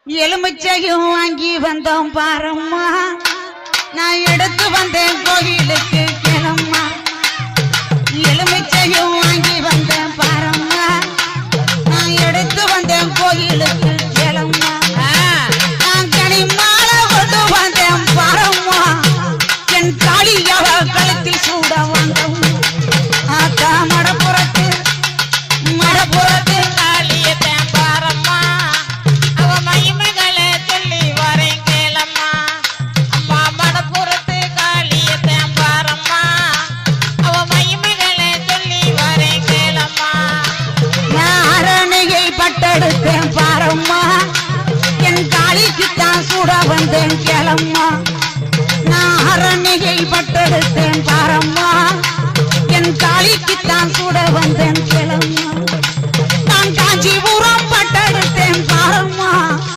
எலுமிச்சையும் வாங்கி வந்தோம் பாரம்மா நான் எடுத்து வந்தேன் கோயிலுக்கு கிளம்மா எலுமிச்சையும் வாங்கி வந்தேன் பாரம்மா நான் எடுத்து வந்தேன் கோயிலுக்கு கிளம்மா நான் கனி மாலை கொண்டு வந்தேன் பாரம்மா என் காளியவ கழுத்தில் சூட வந்தோம் ஆத்தா மடப்புறத்து மடப்புறத்து பட்டெடுத்தேன் பாரம்மா என் காளிக்குத்தான் சூட வந்தேன் கிளம்மா நான் அரணிகை பட்டெடுத்தேன் பாரம்மா என் காளிக்குத்தான் சூட வந்தேன் கிளம்மா நான் காஞ்சிபுரம்